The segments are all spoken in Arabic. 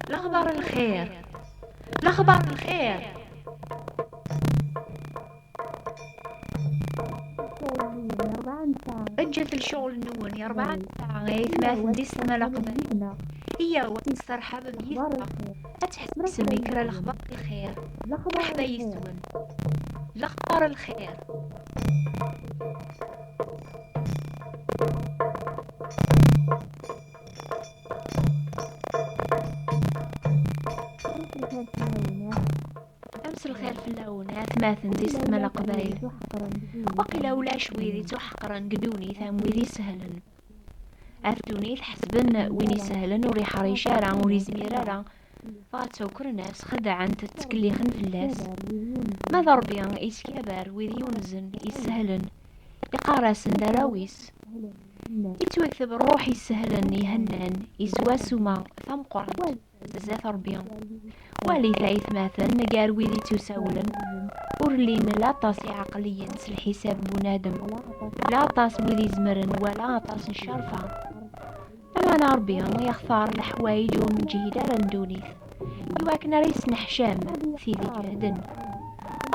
الأخبار الخير. الأخبار الخير. أجت الشغل نون يا 4 ساعة ثلاث دي السما لقبل هي وتسترحب بيسا أتحس بسمي كرا الأخبار الخير. مرحبا يسون الأخبار الخير. أمس الخير في اللونات ماثن دي السما لقبايل وقيلا ولا شويدي تحقرن قدوني ثام ويدي سهلن أثدوني تحسبن ويني سهلن وري حريشارا وري زميرارا فاتوكر ناس خدعا تتكليخن في اللاس ما ضربيان إسكابر ويدي يونزن يسهلن يقارسن دراويس يتوكتب روحي سهلن يهنن يسواسوما ثم قرن بزاف ربيان والي ثايث مثلا قال ويدي تساولن ورلين لا طاسي عقليا الحساب بنادم لا طاس ويدي زمرن ولا طاس الشرفة أما أنا ربيان يختار الحوايج ومن جهدار ندونيث يواكن ريس نحشام في ذي جهدن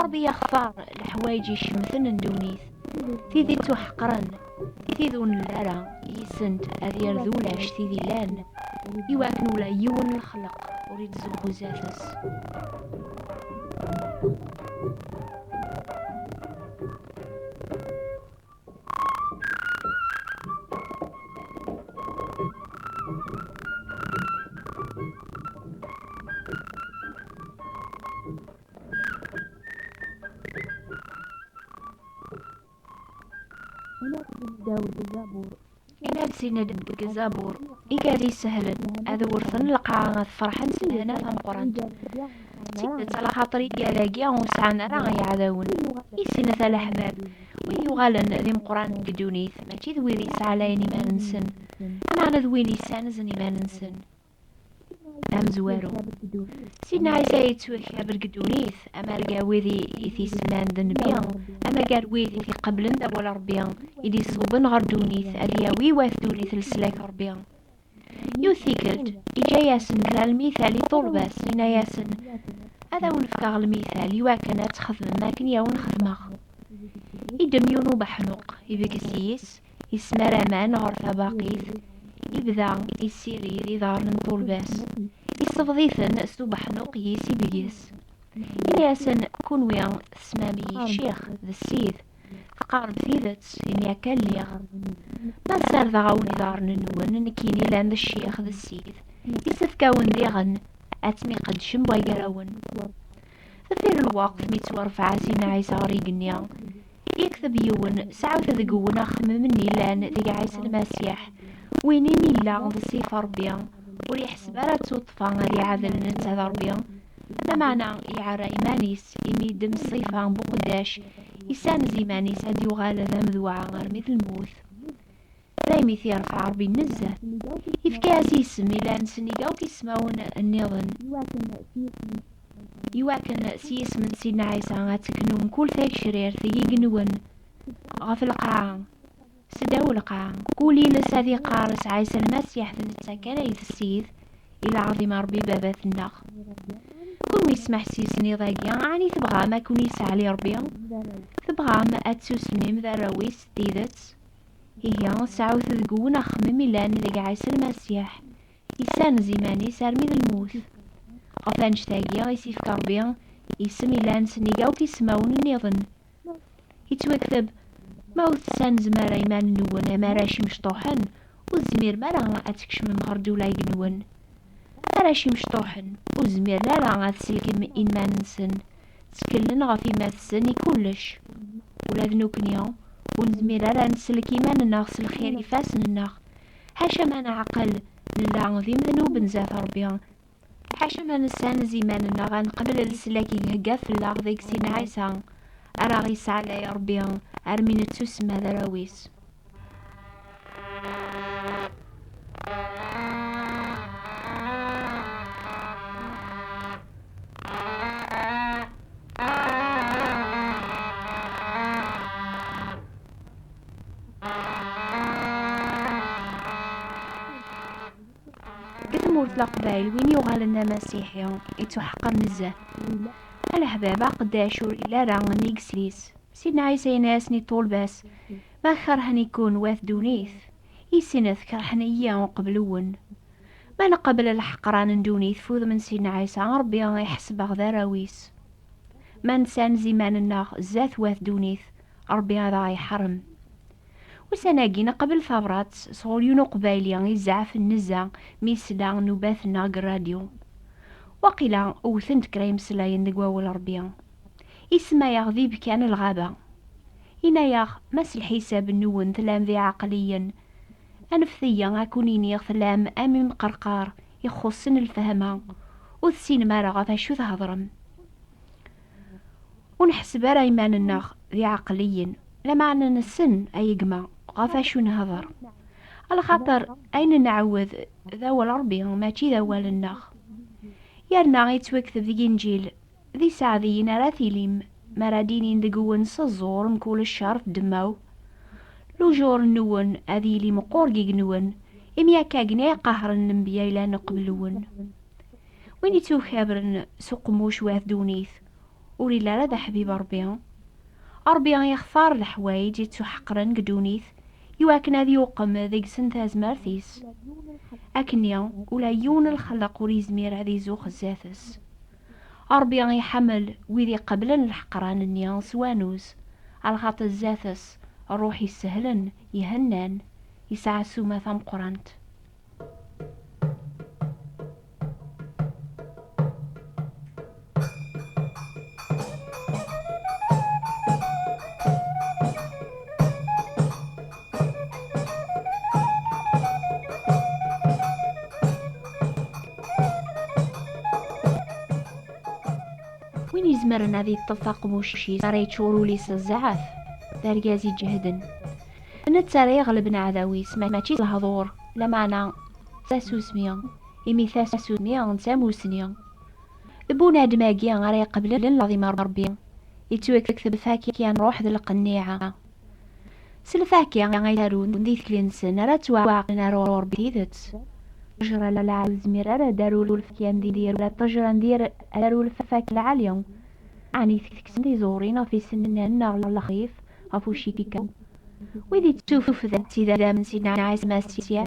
ربي يختار الحوايج يشمثن ندونيث في ذي تحقرن في ذون اللارا يسنت أذير ذولاش في ذي لان يواكن ولا يون الخلق وريد زوخو زافس إنا بسينا دبك الزابور إيكادي سهلن هذا ورثن القاعة فرحان سنانا ثم قرنت سيدة على خاطري قالاقيا وسعنا راه يعذاون يسينا ثلاث حباب ويغالن ذي مقران قدونيث ماشي ذويري سعلايني ما ننسن أنا ذويني سانزني ما ننسن أم زوارو سيدنا عيسى يتوكا بالقدونيث أما القاويذي إثي سمان ذنبيان أما قاويذي في قبلن دابولا ربيان إدي صوبن غردونيث الياوي واثدونيث السلاك ربيان يوثي قلت إجا ياسن ذا المثال طلباس إنا ياسن هذا ونفكا المثال يواكنا تخدم ماكن يا ونخدمه إدم يونو بحنوق يبقسيس يسمر أمان غرفة باقيث يبدا يسيري ذي ظهر طلباس يصفضيثن سوبحنوق يسي بيس إلياسن كون ويان سمامي الشيخ ذا السيد فقارب ثيذت إن كان ليغ ما سار ذا غاوني دارن نون نكيني لان ذا الشيخ ذا السيد يسفكاون ليغن أتمي قد شنبا يقراون ففير الوقت ميتورفع سينا عيسى غريقنيا يكتب يون سعوث ذقون أخم مني لان ذي عيسى المسيح ويني ميلا ذا السيف ربيان وليحسب على توطفا غادي عادل نتا ربيان لا معنى يعرى إيمانيس يميدم الصيفة بقداش يسانز إيمانيس هاد يغال ذا مذوعة غير مثل الموت دايمي يرفع ربي النزه يفكاس يسم إلا نسنيقاو كيسماون النظن يواكن سيس من سيدنا عيسى غاتكنون كل فاك شرير ثقيق نون غف القاعة سداو القاعة قولي لسادي قارس عيسى المسيح ذنتا كان يتسيث إلى عظيم ربي بابات النخ كون يسمح سيسني ضاقيا عني تبغى ما كون يسعلي ربيا تبغى ما أتسوسميم ذا رويس ديدت هي سعوث ذقون أخمم إلا نذق عيسى المسيح يسان زيماني سارمي ذا الموت غفانش تاقيا يسيف كربيا يسم إلا نسنيقاو كيسماون النظن يتوكتب موت سان زمارا يمان نون ماراشي مشطوحن والزمير مارا أتكش من مغردو لا يقنون ماراشي مشطوحن والزمير لا راه غتسلكم إن ما ننسن تكلن غفي ما تسني كلش ولا ذنوكنيا ونزمير راه نسلك إيماننا غسل الخير يفاسننا حاشا ما نعقل نلا ذيم ذنوب نزاف ربيان حاشا ما نسان زيماننا غنقبل السلاكي هكا في الله ذيك سينا عيسى أرا غيسعى يا ربيان أرمين تسمى ذراويس مورت القبائل وين يغال لنا مسيحي يتحقر نزاه على حبابا قداشور إلا راه نيكسليس سيدنا عيسى ناسني طول باس ما كرهن يكون واث دونيث يسينث كرهنية وقبلون ما نقبل الحقران دونيث فوذ من سيدنا عيسى ربي يحسب غذاراويس ما نسان زمان الناغ زات واث دونيث ربي هذا يحرم وسناقينا قبل ثورات صوليون قبايليا يزعف النزا ميسلا نوباثنا الراديو وقيلا وثنت كريم سلاين دقواول ربيا اسما يغذيب كان الغابة هنا ياغ مس الحساب النون ثلام ذي عقليا أنفثيا أكونيني ثلام أمي مقرقار يخصن الفهمة وثسين مارغة فشو تهضرم ونحسب رايمان الناغ ذي عقليا لما عنا نسن أي قما غفاشو نهضر على خاطر أين نعوذ ذا ربي ماشي ذا الناغ يرنا يتوكث ذي إنجيل ذي سعذين راثيليم مرادينين دقون سزور مكول الشرف دماو لوجور نون أذيلي مقورقي نون إميا كاقني قهر النبيا إلا نقبلون وين يتو خابرن سقموش واث دونيث ولي لا ذا حبيب ربيان يختار الحوايج يتو حقرن قدونيث يواكن هذي يوقم ذيك سنتاز مارثيس أكنيا ولا يون الخلق وريزمير هذي زوخ الزاثس ربيان يحمل ويذي قبلن الحقران النيان سوانوس على خاطر الزاثس الروح يسهلن يهنان يسعسو ما ثم قرانت وين يزمرن هذه الطفاق موشي صار يتشورو ليس الزعاف دارجازي جهدن أنا تساري يغلبنا عذاويس ماشي الهضور لا معنى ساسوسميا إمي ثاسوسميا نساموسنيا بونا دماغيا غير قبل العظيم ربي يتوكث فاكيا روح ذي القنيعة سلفاكيا غيرون ذي ثلينسن راه تواعقنا رور بيدت تجرى للعاوز مرارة دارو الفكيان دير ولا تجرى ندير دارو الفاك العالية عني تكسن دي زورينا في سننا النار لخيف غفو شيكيكا ويدي تشوفوا ذات سيدا من سيدنا عايز ماسيا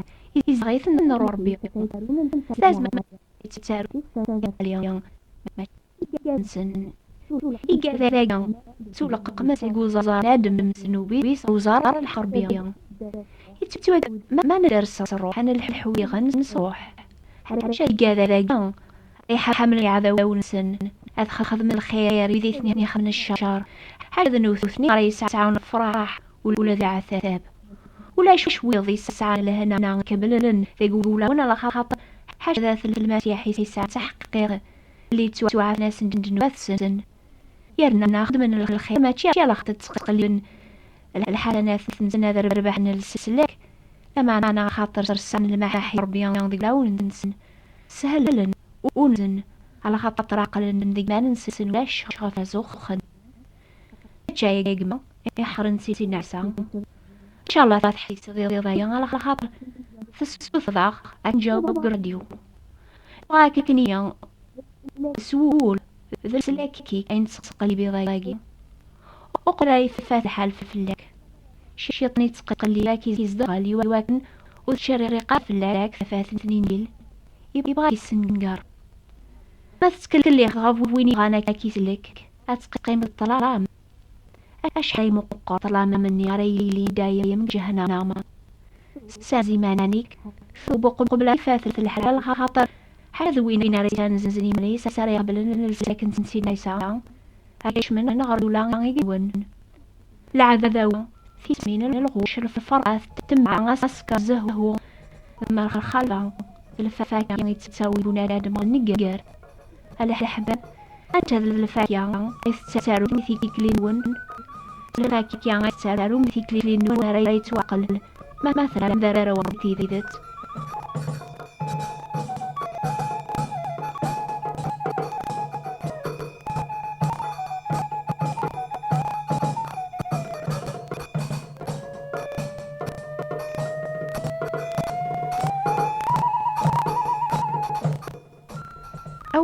يزغيث نرو ربي لازم تتارو اليوم ما ينسن إيجا ذاقا سولق قمس يقوزا نادم مسنوبي بيس وزار الحربية يتوى ما ندرس الروح أنا الحوي غنصوح حاجة إيجا ذاقا ريحة حمل عذا ونسن أدخل من الخير يذي ثنين من الشجر حاجة نوثني راه يسعون الفرح ولا ذا عثاب ولا شوي ضي ساعة لهنا كبلن يقولوا وانا لخاطر حاجة ذات المسيح يساعة تحقيق اللي توعى ناس نوثسن يرنا ناخد من الخير ما تشي لخط تقلبن الحالة ناس نسنا ذا ربحنا السلك لما أنا خاطر رسان المحاحي ربيان ذي لاون نسن سهلن ونزن على خاطر عقل ذي ما ننسن ولا شغف زوخن جاي يجمع يحرن سيسي نعسا إن شاء الله تحيس ذي ضيان على خاطر تسوث ضاق أنجاوب برديو وعاككنيا سوول ذي سلاكي أين تسقلي بضاقي وقراي فاتحة الفلاك شيطني تقلي لك يزدغلي وواكن وتشرقات في اللاك ثلاث نيل يبغى يسنقر ما تتكلي غاف ويني غانا كيسلك أتقيم الطلام أشحي مقاط طلام مني ريلي داية من جهنم سازي مانانيك ثوب قبل فاثلة الحلال خاطر حاذ وين ريسان زنزني مليس ساري قبل نلسلك نسي نيسا عايش من نغردو لا يقون العذاو في سمين الغوش الفرقات تمع أسكر زهو ثم الخلفة الفاكهة يتساوي بنادم النقر الحباب أنت الفاكهة يتسارو مثل كلينون الفاكهة يتسارو مثل كلينون ريت وقل ما مثلا ذرر ومثي ذات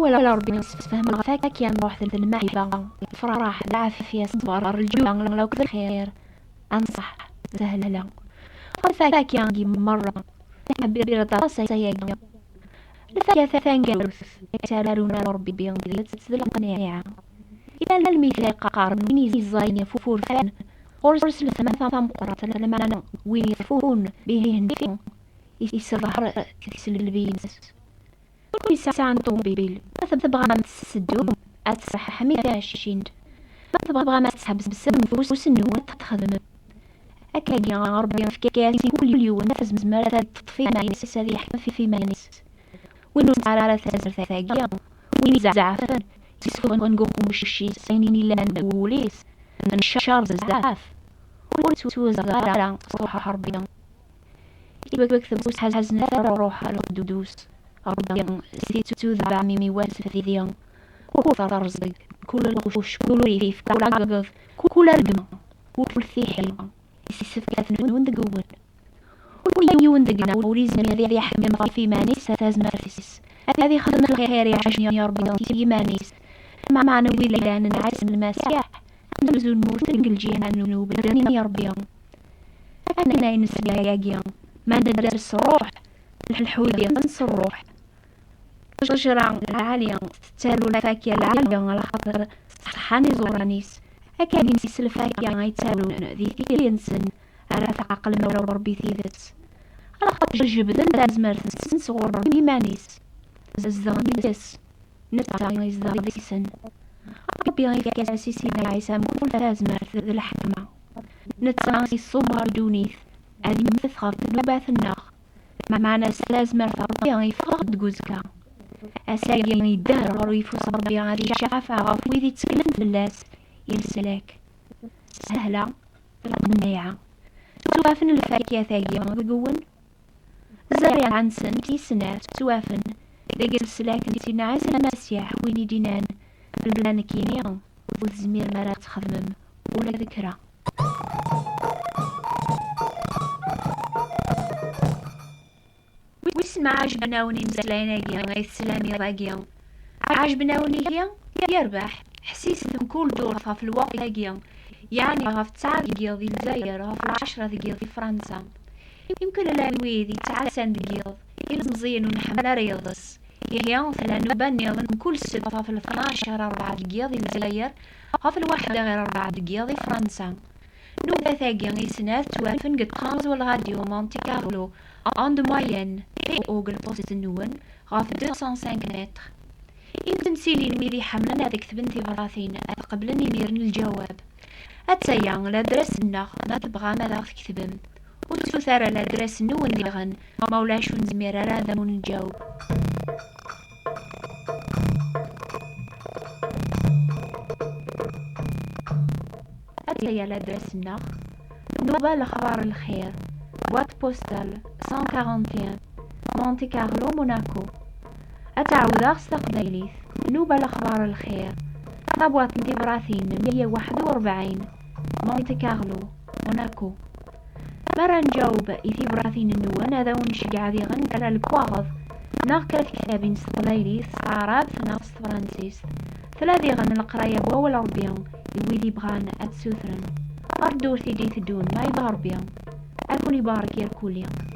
ولا ربي نفهم غفاك يا نروح المحبة الفرح العافية الصبر الجوع لو كذا الخير أنصح سهلة غفاك يا مرة حبيبي راسي سياقة الفاكهة ثانجلوس يسالون ربي بيان تسدل القناعة إلى المثال قارن وين يزاين فور فان غرس لثمان ثام قرة لما أنا وين يفون به هندفين يسرح تسل البينس كل ساعة عندهم بيبيل ما تبغى ما تسدوم أتسح حميدة شيند ما تبغى ما تسحب بسبب فلوس النوم تخدم أكاد يا ربي في كاسي كل يوم نفس مزمرة تطفي مانيس هذه يحكم في مانيس وينو على ثازر ثاقيا وين زعفن يسفون ونقوم بشي سينيني لان وليس نشار زعف ورسو زغارة صوحة حربيا يبقى ثبوس حزنة روح القدوس ربيا سيتو ذبع ميمي واسف في ذيان كل رزق كل الغفوش كل ريف كل عقب كل رقم كل ثيحي يسيسف كاثن وندقون ويون دقنا وريزم هذه يحكم في مانيس هذا مارسيس هذه خدمة الخير يعجني يا ربي في مانيس مع معنى ويلان نعيس من المسيح نبزو الموت تنقل جينا ننوب بدني يا ربي أنا ناين السياقيا ما ندرس الروح الحودية تنسى الروح شجرة العالية تتالو الفاكية العالية على خاطر صحاني زورانيس أكاد ينسيس الفاكية يتالو ذي كينسن على عقل مورا ربي ثيثت على خاطر جبدن لازمر تنسغور بمانيس الزغنيس نتا يزدغيسن ربي يكاسي سيدنا عيسى كل لازمر ذي الحكمة نتا يصبر دونيث أدي مثخف نباث الناخ معنى لازمر ربي يفقد جوزكا أساقي يدار ويفوس ربي غادي شافع غاف ويدي تسكلم فلاس يلسلاك سهلة منيعة توافن الفاكهة ثاقية مقون زارع عن سنتي سنات توافن دقل السلاك نتي نعاس المسيح ويني دينان البلان كينيا والزمير مرات تخدمم ولا ذكرى ويسمع عجبنا ونمزلين غير السلامي راقيا عجبنا ونيجيا يربح حسيستم كل دورة في الوقت لاقيا يعني غاف 9 دقيقة ذي الجزائر غاف 10 دقيقة في فرنسا يمكن الانويذي 9 دقيقة يلزين ونحمل رياضس هي ثلا نبني من كل 6 في 12 4 دقيقة ذي الجزائر غاف الواحدة غير 4 دقيقة في فرنسا نوبة ثاقيا يسنات توافن قد قامز والغاديو مونتي كارلو عند موين في اوغل بوست النون غاف 205 متر يمكن سيلي الميدي حملنا ذيك ثبنتي براثين قبلني ميرن الجواب أتسيان لادرس النخ ما تبغى ماذا تكتبن وتثار لادرس النون ديغن مولاش ونزمير راذا من الجواب أتسيان لادرس النخ نوبة لخبار الخير بوات بوستال 141 مونتي كارلو موناكو أتعود استقباليث نوبة لأخبار الخير طابوات انتي براثين 141 مونتي كارلو موناكو مرة نجاوب إثي براثين النوان هذا ونشجع ذي غن على الكواغض ناقرة كتابين استقباليث عرب في نفس فرانسيس ثلاثي غن القراية بوا العربيان الويدي بغان أتسوثرن أردو ثيدي تدون ما يباربيان أكون يبارك يا الكوليان